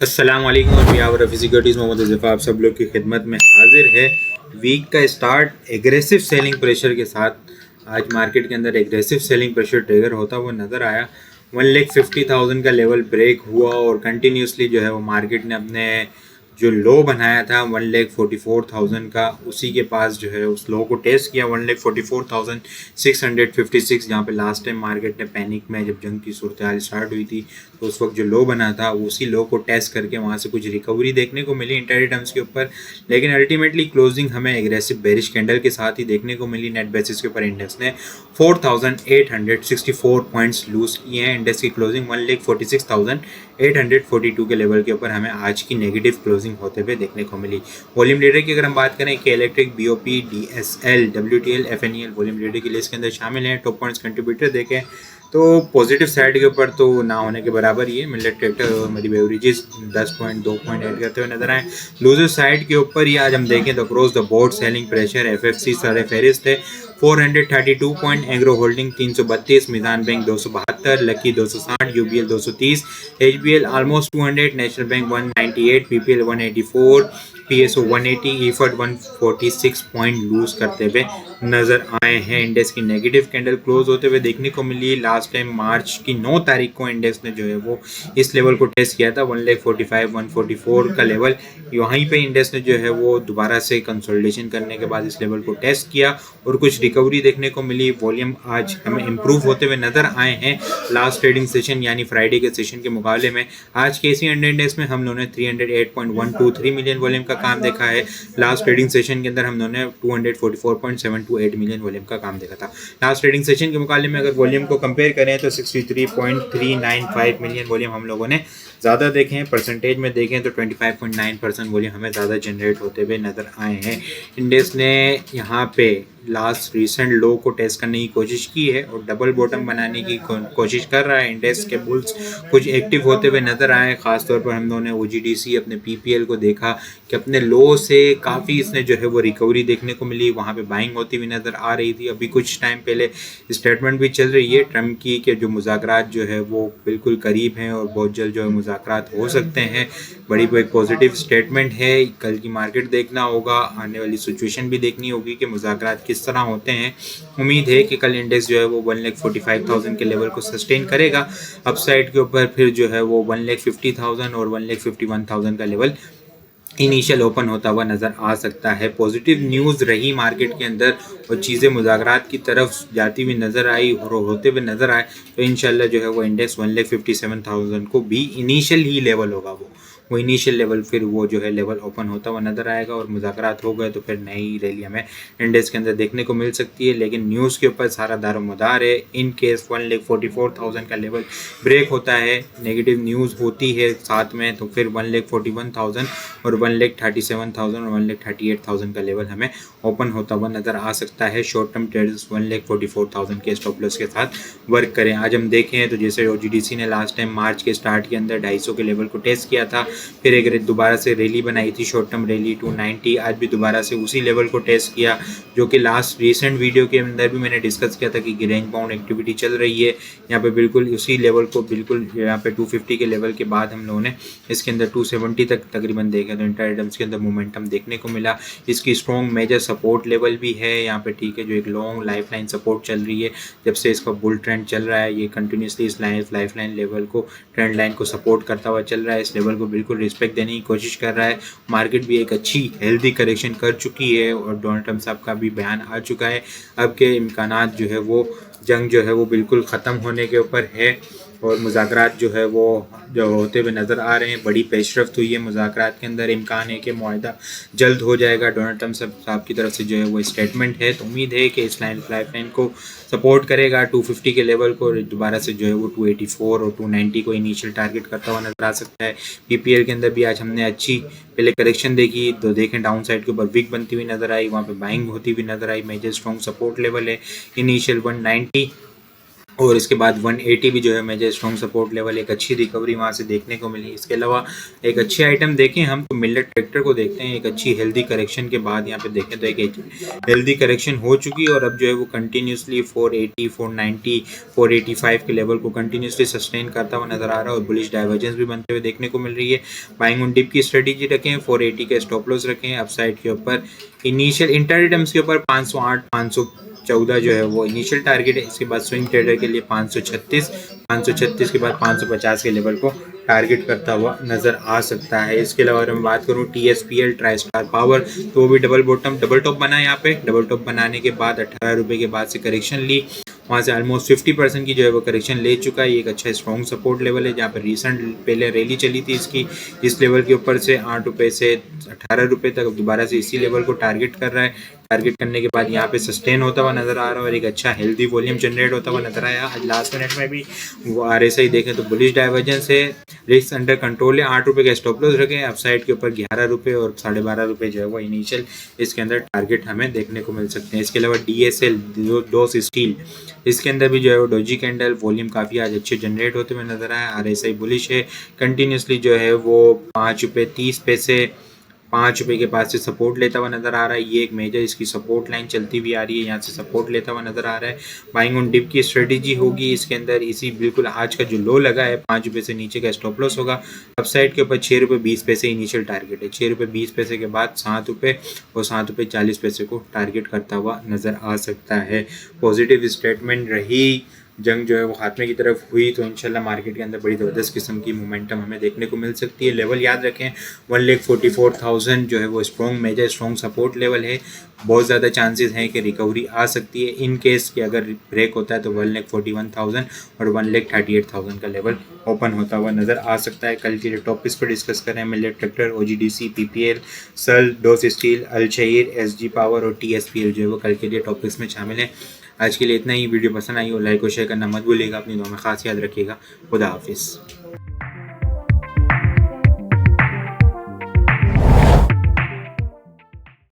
अस्सलाम वालेकुम और बिहार ऑफ सिक्योरिटीज़ मोहम्मद ज़फ़ा आप सब लोग की खिदमत में हाजिर है। वीक का स्टार्ट एग्रेसिव सेलिंग प्रेशर के साथ आज मार्केट के अंदर एग्रेसिव सेलिंग प्रेशर ट्रिगर होता हुआ नज़र आया। 1,50,000 का लेवल ब्रेक हुआ और कंटिन्यूसली जो है वो मार्केट ने अपने जो लो बनाया था 1,44,000 का, उसी के पास जो है उस लो को टेस्ट किया 1,44,656, जहाँ पे लास्ट टाइम मार्केट ने पैनिक में जब जंग की सूरत हाल स्टार्ट हुई थी तो उस वक्त जो लो बना था उसी लो को टेस्ट करके वहाँ से कुछ रिकवरी देखने को मिली इंट्राडे टर्म्स के ऊपर। लेकिन अल्टीमेटली क्लोजिंग हमें एग्रेसिव बेरिश कैंडल के साथ ही देखने को मिली। नेट बेसिस के ऊपर इंडेक्स ने 4,864 पॉइंट्स लूज किए हैं। इंडेक्स की क्लोजिंग 1,46,842 के लेवल के ऊपर हमें आज की नेगेटिव क्लोजिंग होते हुए देखने को मिली। वॉल्यूम लीडर की अगर हम बात करें कि electric, BOP, DSL, WTL, FNEL volume leader की लिस्ट के अंदर शामिल हैं। टॉप पॉइंट्स कंट्रीब्यूटर देखें तो पॉजिटिव साइड के ऊपर तो ना होने के बराबर ही है। मिलेट ट्रैक्टर और मेरी बेवरेजेस 10.2 पॉइंट ऐड करते हुए नजर आए। लूजर साइड के ऊपर ही आज हम देखें तो across the board selling pressure FFC सारे फेरिस्त है 432 point, agro holding 332, Meezan bank 272, lucky 260, UBL 230, HBL almost 200, national bank 198, PPL 184, PSO 180, EFERT 146 point lose करते हुए नजर आए हैं। इंडेक्स की नेगेटिव कैंडल क्लोज होते हुए देखने को मिली। लास्ट टाइम मार्च की 9 तारीख को इंडेक्स ने जो है वो इस लेवल को टेस्ट किया था 1,45,144 का लेवल। वहीं पे इंडेक्स ने जो है वो दोबारा से कंसोलिडेशन करने के बाद इस लेवल को टेस्ट किया और कुछ रिकवरी देखने को मिली। वॉल्यूम आज हमें इंप्रूव होते हुए नजर आए हैं लास्ट ट्रेडिंग सेशन यानी फ्राइडे के सेशन के मुकाबले में। आज के एसी इंडेक्स में हम लोगों ने 308.123 मिलियन वॉल्यूम का काम देखा है। लास्ट ट्रेडिंग सेशन के अंदर हम लोगों ने 244.728 मिलियन वॉल्यूम का काम देखा था। लास्ट ट्रेडिंग सेशन के मुकाबले में अगर वॉल्यूम को कंपेयर करें तो 63.395 मिलियन वॉल्यूम हम लोगों ने ज़्यादा देखे हैं। परसेंटेज में देखें तो 25.9% वॉल्यूम हमें ज़्यादा जनरेट होते हुए नज़र आए हैं। इंडेक्स ने यहाँ पे लास्ट रिसेंट लो को टेस्ट करने की कोशिश की है और डबल बॉटम बनाने की कोशिश कर रहा है। इंडेक्स के बुल्स कुछ एक्टिव होते हुए नजर आए। खासतौर पर हम लोगों ने ओजीडीसी अपने पीपीएल को देखा कि अपने लो से काफ़ी इसने जो है वो रिकवरी देखने को मिली। वहाँ पे बाइंग होती हुई नज़र आ रही थी। अभी कुछ टाइम पहले स्टेटमेंट भी चल रही है ट्रम्प की कि जो मुज़ाकरात जो है वो बिल्कुल करीब हैं और बहुत जल्द जो है मुज़ाकरात हो सकते हैं। बड़ी एक पॉजिटिव स्टेटमेंट है। कल की मार्केट देखना होगा, आने वाली सिचुएशन भी देखनी होगी कि मुज़ाकरात किस तरह होते हैं। उम्मीद है कि कल इंडेक्स जो है वो 1,45,000 के लेवल को सस्टेन करेगा। अपसाइड के ऊपर फिर जो है वो 1,50,000 और 1,51,000 का लेवल इनिशियल ओपन होता हुआ नज़र आ सकता है। पॉजिटिव न्यूज़ रही मार्केट के अंदर और चीज़ें मुज़ाकरात की तरफ जाती हुई नज़र आई और होते हुए नज़र आए तो इंशाल्लाह जो है वो इंडेक्स 1,57,000 को भी इनिशियल ही लेवल होगा। वो इनिशियल लेवल फिर वो जो है लेवल ओपन होता हुआ नज़र आएगा और मुज़ाकरात हो गए तो फिर नई रैली हमें इंडेक्स के अंदर देखने को मिल सकती है। लेकिन न्यूज़ के ऊपर सारा दारोमदार है। इन केस 1,44,000 का लेवल ब्रेक होता है, नेगेटिव न्यूज़ होती है साथ में, तो फिर 1,41,000 और 1,37,000 और 1,38,000 का लेवल हमें ओपन होता हुआ नज़र आ सकता है। शॉर्ट टर्म ट्रेडर्स 1,44,000 के स्टॉप लॉस के साथ वर्क करें। आज हम देखें तो जैसे ओजीडीसी ने लास्ट टाइम मार्च के स्टार्ट के अंदर 250 के लेवल को टेस्ट किया था, फिर एक दोबारा से रैली बनाई थी शॉर्ट टर्म रैली 290। आज भी दोबारा से उसी लेवल को टेस्ट किया जो कि लास्ट रिसेंट वीडियो के अंदर भी मैंने डिस्कस किया था कि रेंज बाउंड एक्टिविटी चल रही है। यहाँ पे बिल्कुल उसी लेवल को बिल्कुल यहाँ पे 250 के लेवल के बाद हम लोगों ने इसके अंदर 270 तक तकरीबन देखे तो इंट्राडे टर्म्स के अंदर मोमेंटम देखने को मिला। इसकी स्ट्रॉन्ग मेजर सपोर्ट लेवल भी है यहाँ पे, ठीक है, जो एक लॉन्ग लाइफ लाइन सपोर्ट चल रही है। जब से इसका बुल ट्रेंड चल रहा है ये कंटिन्यूसली इस लाइफ लाइन लेवल को, ट्रेंड लाइन को सपोर्ट करता हुआ चल रहा है। इस लेवल को बिल्कुल रिस्पेक्ट देने की कोशिश कर रहा है। मार्केट भी एक अच्छी हेल्दी करेक्शन कर चुकी है और डोनाल्ड ट्रम्प साहब का भी बयान आ चुका है। अब के इम्कानात जो है वो जंग जो है वो बिल्कुल ख़त्म होने के ऊपर है और मुज़ाकरात जो है वो जो होते हुए नज़र आ रहे हैं। बड़ी पेशरफ्त हुई है मुज़ाकरात के अंदर। इम्कान है कि मुआहदा जल्द हो जाएगा। डोनाल्ड ट्रम्प साहब की तरफ से जो है वो स्टेटमेंट है तो उम्मीद है कि इस लाइफ लाइन को सपोर्ट करेगा। 250 के लेवल को दोबारा से जो है वो 284 और 290 को इनिशियल टारगेट करता हुआ नजर आ सकता है। पीपीएल के अंदर भी आज हमने अच्छी पहले करेक्शन देखी तो देखें डाउन साइड के ऊपर विक बनती हुई नजर आई, वहाँ पे बाइंग होती हुई नजर आई। मेजर स्ट्रॉन्ग सपोर्ट लेवल है इनिशियल 190 और इसके बाद 180 भी जो है मेजर स्ट्रॉन्ग सपोर्ट लेवल, एक अच्छी रिकवरी वहाँ से देखने को मिली। इसके अलावा एक अच्छी आइटम देखें हम तो मिलेट ट्रैक्टर को देखते हैं। एक अच्छी हेल्दी करेक्शन के बाद यहाँ पे देखें तो एक हेल्दी करेक्शन हो चुकी है और अब जो है वो कंटिन्यूसली 480, 490, 485 के लेवल को कंटिन्यूसली सस्टेन करता हुआ नजर आ रहा है और बुलिश डाइवर्जेंस भी बनते हुए देखने को मिल रही है। बाइंग ऑन डिप की स्ट्रेटेजी रखें, 480 के स्टॉप लॉस रखें, अपसाइड के ऊपर इनिशियल इंट्राडे टर्म्स के ऊपर 508, 514 जो है वो इनिशियल टारगेट है। इसके बाद स्विंग ट्रेडर के लिए 536 के बाद 550 के लेवल को टारगेट करता हुआ नजर आ सकता है। इसके अलावा अगर मैं बात करूं TSPL ट्राई स्टार पावर तो वो भी डबल टॉप बना। यहाँ पे डबल टॉप बनाने के बाद 18 रुपये के बाद से करेक्शन ली, वहाँ से ऑलमोस्ट 50% की जो है वो करेक्शन ले चुका है। ये एक अच्छा स्ट्रॉन्ग सपोर्ट लेवल है जहाँ पर रिसेंट पहले रैली चली थी इसकी, इस लेवल के ऊपर से 8 रुपये से 18 रुपये तक दोबारा से इसी लेवल को टारगेट कर रहा है। टारगेट करने के बाद यहाँ पे सस्टेन होता हुआ नजर आ रहा है और एक अच्छा हेल्दी वॉल्यूम जनरेट होता हुआ नजर आया। आज लास्ट मिनट में भी वो RSI देखें तो बुलिश डाइवर्जेंस है, रिस्क अंडर कंट्रोल है। 8 रुपये का स्टॉप लॉस रखें, अपसाइड के ऊपर 11 रुपये और 12.5 रुपये जो है वो इनिशियल इसके अंदर टारगेट हमें देखने को मिल सकते हैं। इसके अलावा DSL डोस स्टील, इसके अंदर भी जो है वो डोजी कैंडल वॉल्यूम काफ़ी आज अच्छे जनरेट होते हुए नजर आया। RSI बुलिश है, कंटिन्यूसली जो है वो 5 रुपये 30 पैसे 5 रुपये के पास से सपोर्ट लेता हुआ नजर आ रहा है। ये एक मेजर इसकी सपोर्ट लाइन चलती हुई आ रही है, यहाँ से सपोर्ट लेता हुआ नजर आ रहा है। बाइंग ऑन डिप की स्ट्रेटेजी होगी इसके अंदर, इसी बिल्कुल आज का जो लो लगा है 5 रुपये से नीचे का स्टॉप लॉस होगा। अपसाइड के ऊपर 6 रुपये 20 पैसे इनिशियल टारगेट है, 6 रुपये 20 पैसे के बाद 7 रुपये और 7 रुपये 40 पैसे को टारगेट करता हुआ नजर आ सकता है। पॉजिटिव स्टेटमेंट रही, जंग जो है वो खात्मे की तरफ हुई तो इंशाल्लाह मार्केट के अंदर बड़ी ज़बरदस्त किस्म की मोमेंटम हमें देखने को मिल सकती है। लेवल याद रखें 1,44,000 जो है वो strong major strong support level है। बहुत ज़्यादा चांसेस हैं कि रिकवरी आ सकती है। इन केस कि अगर ब्रेक होता है तो 1,41,000 और 1,38,000 का लेवल ओपन होता हुआ नज़र आ सकता है। कल के लिए टॉपिक्स पर डिस्कस करें मिलेट ट्रैक्टर, OGDC, PPL, सल, डोस स्टील, अलशहीर, SG पावर और TSPL जो है वो कल के लिए टॉपिक्स में शामिल है। आज के लिए इतना ही। वीडियो पसंद आई हो लाइक और शेयर करना मत भूलिएगा। अपनी दुआ में खास याद रखिएगा। खुदा हाफिज़।